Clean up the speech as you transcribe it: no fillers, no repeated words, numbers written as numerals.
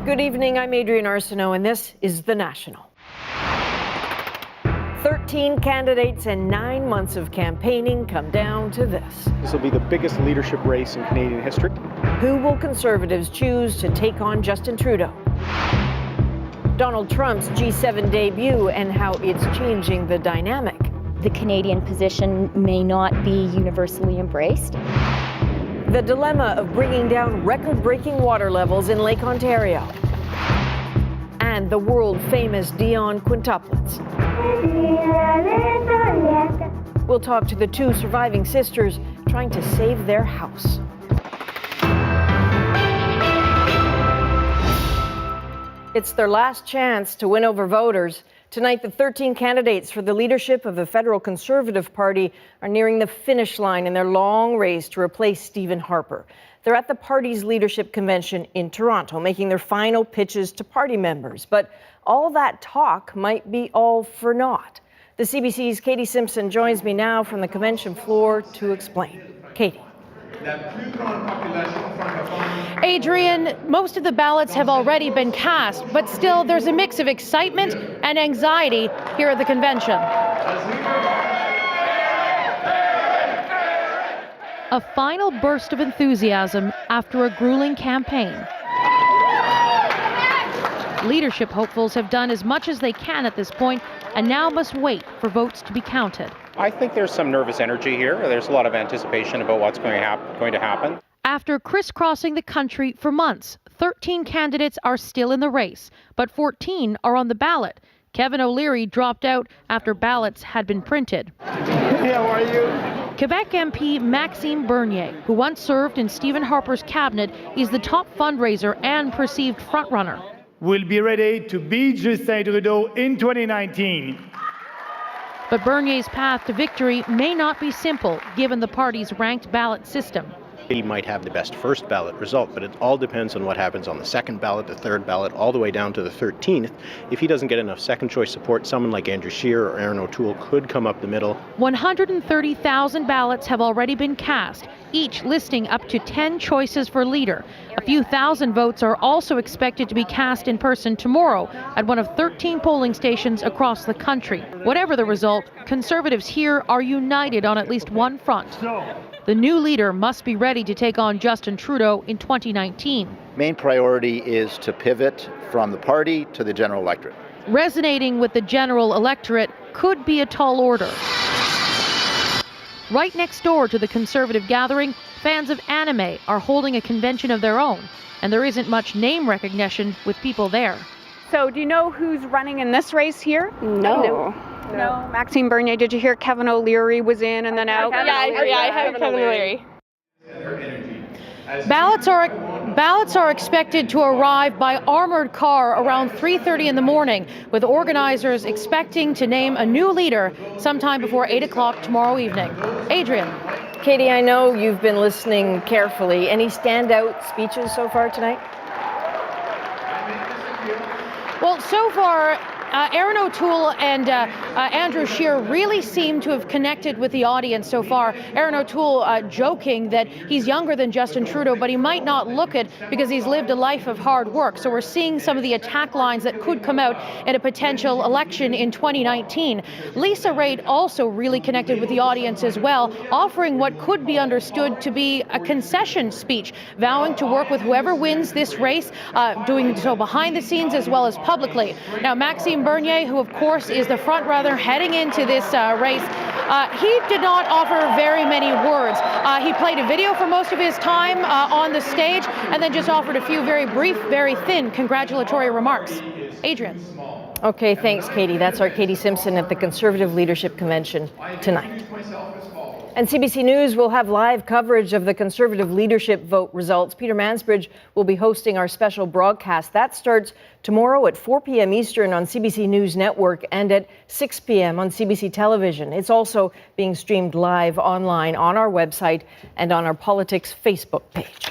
Good evening, I'm Adrienne Arsenault, and this is The National. 13 candidates and 9 months of campaigning come down to this. This will be the biggest leadership race in Canadian history. Who will Conservatives choose to take on Justin Trudeau? Donald Trump's G7 debut and how it's changing the dynamic. The Canadian position may not be universally embraced. The dilemma of bringing down record-breaking water levels in Lake Ontario. And the world-famous Dion quintuplets. We'll talk to the two surviving sisters trying to save their house. It's their last chance to win over voters. Tonight, the 13 candidates for the leadership of the federal Conservative Party are nearing the finish line in their long race to replace Stephen Harper. They're at the party's leadership convention in Toronto, making their final pitches to party members. But all that talk might be all for naught. The CBC's Katie Simpson joins me now from the convention floor to explain. Katie. Adrienne, most of the ballots have already been cast, but still there's a mix of excitement and anxiety here at the convention. A final burst of enthusiasm after a grueling campaign. Leadership hopefuls have done as much as they can at this point and now must wait for votes to be counted. I think there's some nervous energy here. There's a lot of anticipation about what's going to happen. After crisscrossing the country for months, 13 candidates are still in the race, but 14 are on the ballot. Kevin O'Leary dropped out after ballots had been printed. Hey, how are you? Quebec MP Maxime Bernier, who once served in Stephen Harper's cabinet, is the top fundraiser and perceived frontrunner. We'll be ready to beat Justin Trudeau in 2019. But Bernier's path to victory may not be simple, given the party's ranked ballot system. He might have the best first ballot result, but it all depends on what happens on the second ballot, the third ballot, all the way down to the 13th. If he doesn't get enough second choice support, someone like Andrew Scheer or Aaron O'Toole could come up the middle. 130,000 ballots have already been cast, each listing up to 10 choices for leader. A few thousand votes are also expected to be cast in person tomorrow at one of 13 polling stations across the country. Whatever the result, Conservatives here are united on at least one front. The new leader must be ready to take on Justin Trudeau in 2019. Main priority is to pivot from the party to the general electorate. Resonating with the general electorate could be a tall order. Right next door to the Conservative gathering, fans of anime are holding a convention of their own, and there isn't much name recognition with people there. So do you know who's running in this race here? No. Maxime Bernier, did you hear Kevin O'Leary was in and then out? Yeah, I have Kevin O'Leary. Ballots are expected to arrive by armored car around 3:30 in the morning, with organizers expecting to name a new leader sometime before 8 o'clock tomorrow evening. Adrienne. Katie, I know you've been listening carefully. Any standout speeches so far tonight? Well, so far, Aaron O'Toole and Andrew Scheer really seem to have connected with the audience so far. Aaron O'Toole joking that he's younger than Justin Trudeau, but he might not look it because he's lived a life of hard work. So we're seeing some of the attack lines that could come out in a potential election in 2019. Lisa Raitt also really connected with the audience as well, offering what could be understood to be a concession speech, vowing to work with whoever wins this race, doing so behind the scenes as well as publicly. Now, Maxime Bernier, who of course is the front runner heading into this race, he did not offer very many words. He played a video for most of his time on the stage and then just offered a few very brief, very thin congratulatory remarks. Adrienne. Okay, thanks, Katie. That's our Katie Simpson at the Conservative Leadership Convention tonight. And CBC News will have live coverage of the Conservative leadership vote results. Peter Mansbridge will be hosting our special broadcast. That starts tomorrow at 4 p.m. Eastern on CBC News Network and at 6 p.m. on CBC Television. It's also being streamed live online on our website and on our Politics Facebook page.